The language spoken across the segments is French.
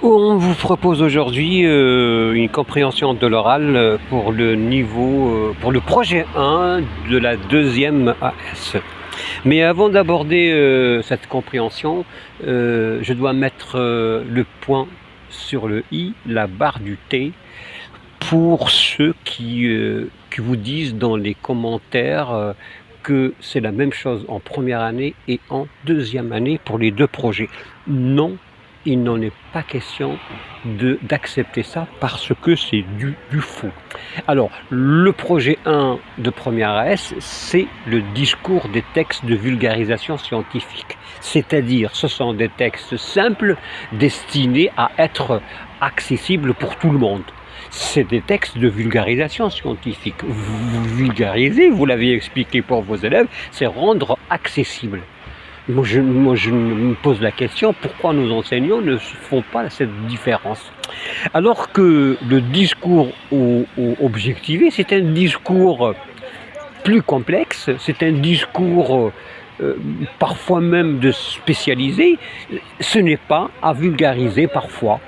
On vous propose aujourd'hui une compréhension de l'oral pour le niveau, pour le projet 1 de la deuxième AS. Mais avant d'aborder cette compréhension, je dois mettre le point sur le i, la barre du T, pour ceux qui vous disent dans les commentaires que c'est la même chose en première année et en deuxième année pour les deux projets. Non, il n'en est pas question d'accepter ça parce que c'est du faux. Alors, le projet 1 de première AS, c'est le discours des textes de vulgarisation scientifique. C'est-à-dire, ce sont des textes simples destinés à être accessibles pour tout le monde. C'est des textes de vulgarisation scientifique. Vous vulgarisez, vous l'avez expliqué pour vos élèves, c'est rendre accessible. Moi, je me pose la question, pourquoi nos enseignants ne font pas cette différence? Alors que le discours objectivé, c'est un discours plus complexe, c'est un discours parfois même de spécialisé. Ce n'est pas à vulgariser parfois,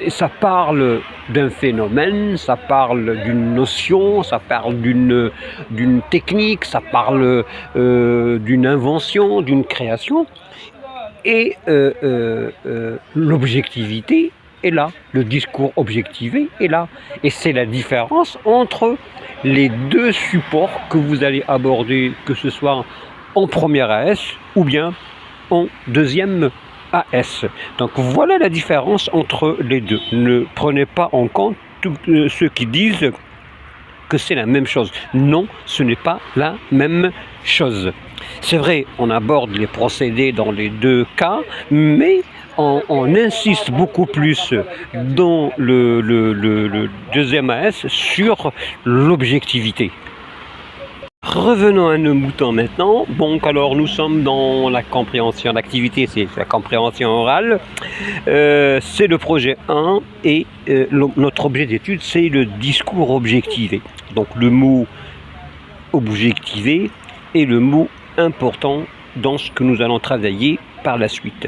ça parle d'un phénomène, ça parle d'une notion, ça parle d'une technique, ça parle d'une invention, d'une création. Et l'objectivité est là, le discours objectivé est là. Et c'est la différence entre les deux supports que vous allez aborder, que ce soit en première AS ou bien en deuxième AS. Donc voilà la différence entre les deux. Ne prenez pas en compte tous ceux qui disent que c'est la même chose. Non, ce n'est pas la même chose. C'est vrai, on aborde les procédés dans les deux cas, mais on insiste beaucoup plus dans le deuxième AS sur l'objectivité. Revenons à nos moutons maintenant. Donc alors nous sommes dans la compréhension, l'activité c'est la compréhension orale, c'est le projet 1 et notre objet d'étude c'est le discours objectivé. Donc le mot objectivé est le mot important dans ce que nous allons travailler par la suite.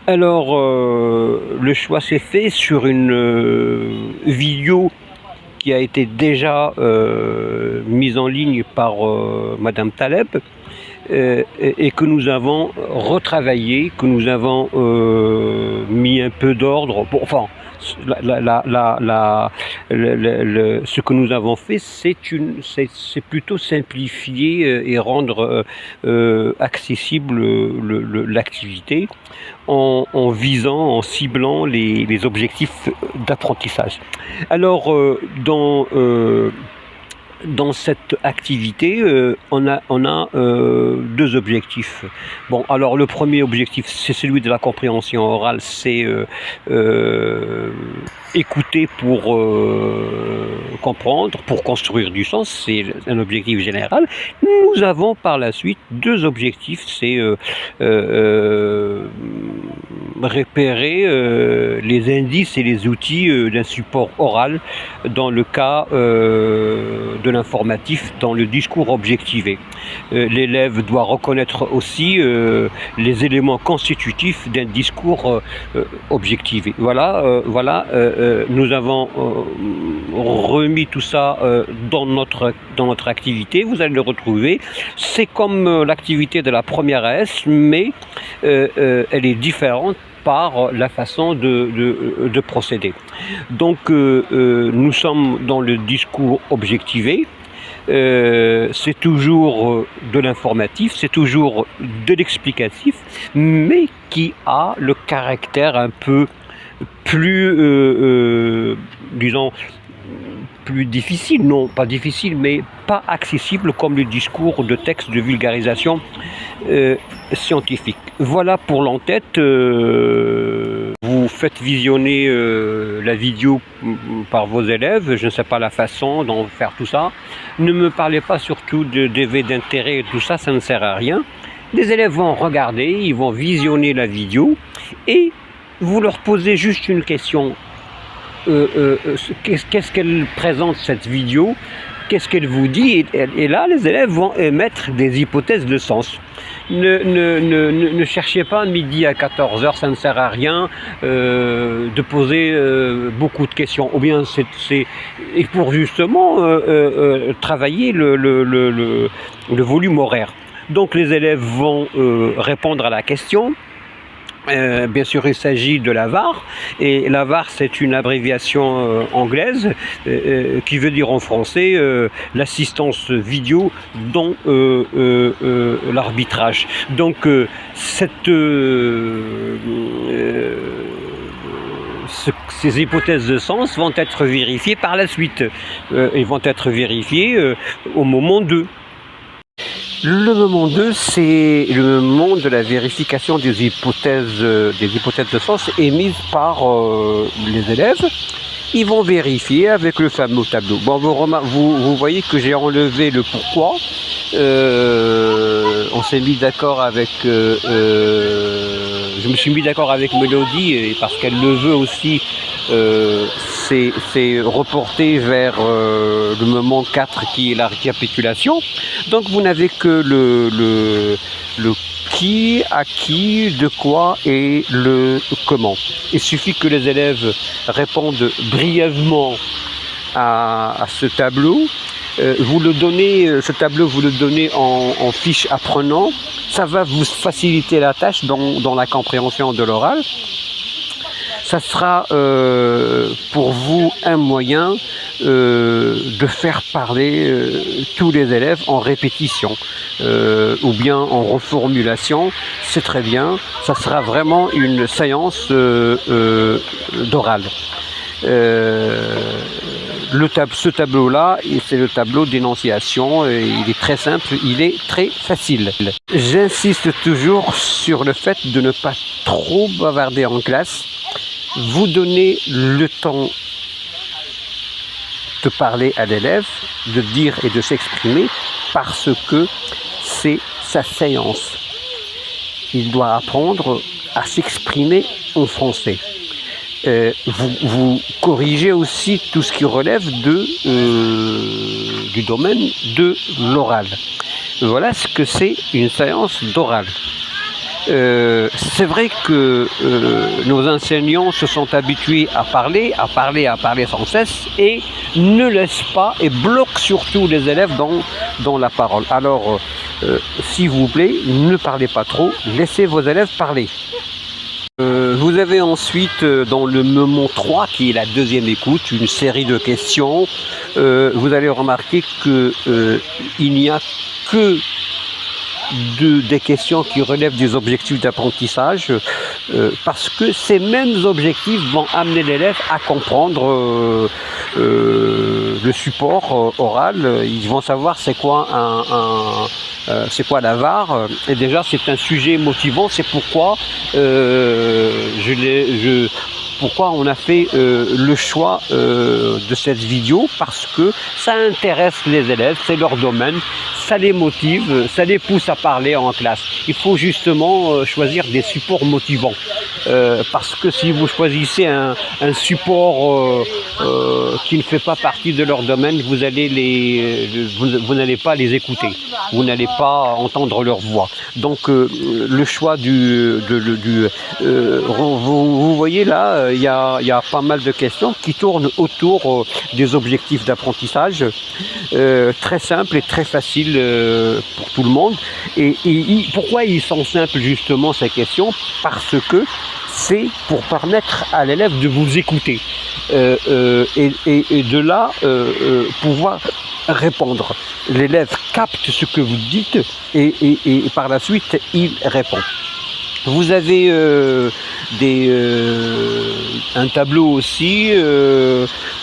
Alors le choix s'est fait sur une vidéo qui a été déjà mise en ligne par Madame Taleb et que nous avons retravaillé, que nous avons mis un peu d'ordre. Bon, enfin, ce que nous avons fait, c'est plutôt simplifier et rendre accessible l'activité en visant, en ciblant les objectifs d'apprentissage. Alors, dans cette activité, on a deux objectifs. Bon, alors le premier objectif, c'est celui de la compréhension orale, c'est écouter pour comprendre, pour construire du sens, c'est un objectif général. Nous avons par la suite deux objectifs, c'est repérer les indices et les outils d'un support oral dans le cas de l'informatif, dans le discours objectivé. L'élève doit reconnaître aussi les éléments constitutifs d'un discours objectivé. Voilà, nous avons remis tout ça dans notre activité. Vous allez le retrouver. C'est comme l'activité de la première AS, mais elle est différente par la façon de procéder. Donc nous sommes dans le discours objectivé, c'est toujours de l'informatif, c'est toujours de l'explicatif, mais qui a le caractère un peu plus, disons, plus difficile, non pas difficile, mais pas accessible comme le discours de texte de vulgarisation scientifique. Voilà pour l'entête. Vous faites visionner la vidéo par vos élèves, je ne sais pas la façon d'en faire tout ça. Ne me parlez pas surtout de DV d'intérêt et tout ça, ça ne sert à rien. Les élèves vont regarder, ils vont visionner la vidéo et vous leur posez juste une question. Qu'est-ce qu'elle présente cette vidéo, qu'est-ce qu'elle vous dit, et là les élèves vont émettre des hypothèses de sens. ne cherchez pas midi à 14 heures, ça ne sert à rien de poser beaucoup de questions. Ou bien et pour justement travailler le volume horaire. Donc les élèves vont répondre à la question. Bien sûr, il s'agit de l'AVAR, et l'AVAR, c'est une abréviation anglaise qui veut dire en français l'assistance vidéo dans l'arbitrage. Donc, ces hypothèses de sens vont être vérifiées par la suite et vont être vérifiées au moment 2. Le moment 2, c'est le moment de la vérification des hypothèses de sens émises par les élèves. Ils vont vérifier avec le fameux tableau. Bon, vous voyez que j'ai enlevé le pourquoi. On s'est mis d'accord avec... je me suis mis d'accord avec Mélodie parce qu'elle le veut aussi. C'est reporté vers le moment 4 qui est la récapitulation. Donc vous n'avez que le qui, à qui, de quoi et le comment. Il suffit que les élèves répondent brièvement à ce tableau. Ce tableau, vous le donnez en fiche apprenant. Ça va vous faciliter la tâche dans la compréhension de l'oral. Ça sera pour vous un moyen de faire parler tous les élèves en répétition ou bien en reformulation. C'est très bien, ça sera vraiment une séance d'oral. Ce tableau-là, c'est le tableau d'énonciation, il est très simple, il est très facile. J'insiste toujours sur le fait de ne pas trop bavarder en classe. Vous donnez le temps de parler à l'élève, de dire et de s'exprimer, parce que c'est sa séance. Il doit apprendre à s'exprimer en français. Vous corrigez aussi tout ce qui relève du domaine de l'oral. Voilà ce que c'est une séance d'oral. C'est vrai que nos enseignants se sont habitués à parler sans cesse et ne laissent pas et bloquent surtout les élèves dans la parole. Alors, s'il vous plaît, ne parlez pas trop, laissez vos élèves parler. Vous avez ensuite dans le moment 3, qui est la deuxième écoute, une série de questions. Vous allez remarquer qu'il n'y a que des questions qui relèvent des objectifs d'apprentissage parce que ces mêmes objectifs vont amener l'élève à comprendre le support oral. Ils vont savoir c'est quoi l'AVAR, et déjà c'est un sujet motivant, c'est pourquoi pourquoi on a fait le choix de cette vidéo, parce que ça intéresse les élèves, c'est leur domaine, ça les motive, ça les pousse à parler en classe. Il faut justement choisir des supports motivants. Parce que si vous choisissez un support qui ne fait pas partie de leur domaine, vous n'allez pas les écouter, vous n'allez pas entendre leur voix. Donc le choix vous voyez là, il y a pas mal de questions qui tournent autour des objectifs d'apprentissage, très simples et très faciles pour tout le monde. Et pourquoi ils sont simples justement ces questions? Parce que c'est pour permettre à l'élève de vous écouter et de là pouvoir répondre. L'élève capte ce que vous dites et par la suite il répond. Vous avez un tableau aussi,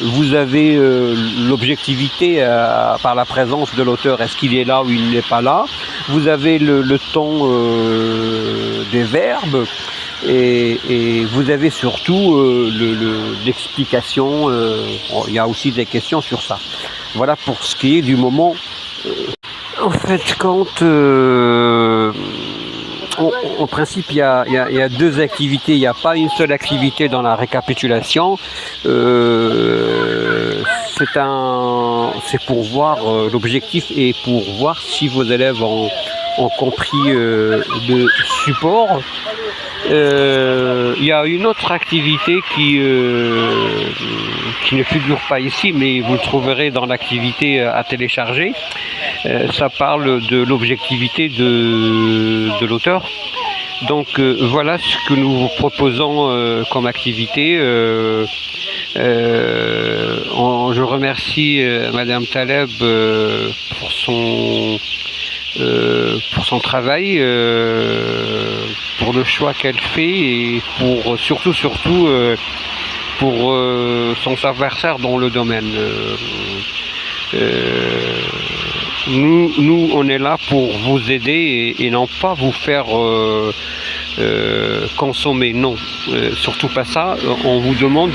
vous avez l'objectivité par la présence de l'auteur, est-ce qu'il est là ou il n'est pas là. Vous avez le temps des verbes. Et vous avez surtout l'explication, il y a aussi des questions sur ça. Voilà pour ce qui est du moment. En fait, en principe, il y a deux activités, il n'y a pas une seule activité dans la récapitulation. C'est pour voir, l'objectif est pour voir si vos élèves ont ont compris le support. Il y a une autre activité qui ne figure pas ici, mais vous le trouverez dans l'activité à télécharger. Ça parle de l'objectivité de l'auteur. Donc voilà ce que nous vous proposons comme activité. Je remercie Madame Taleb pour son travail, pour le choix qu'elle fait et pour surtout pour son savoir-faire dans le domaine. Nous, on est là pour vous aider et non pas vous faire consommer. Non, surtout pas ça. On vous demande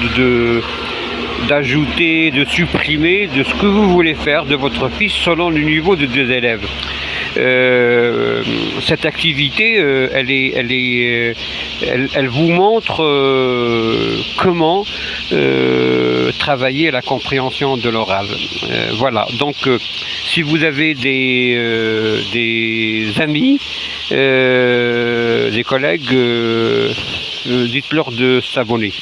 d'ajouter, de supprimer de ce que vous voulez faire de votre fils selon le niveau de deux élèves. Cette activité, elle vous montre comment travailler la compréhension de l'oral. Voilà, donc si vous avez des amis, des collègues, dites-leur de s'abonner.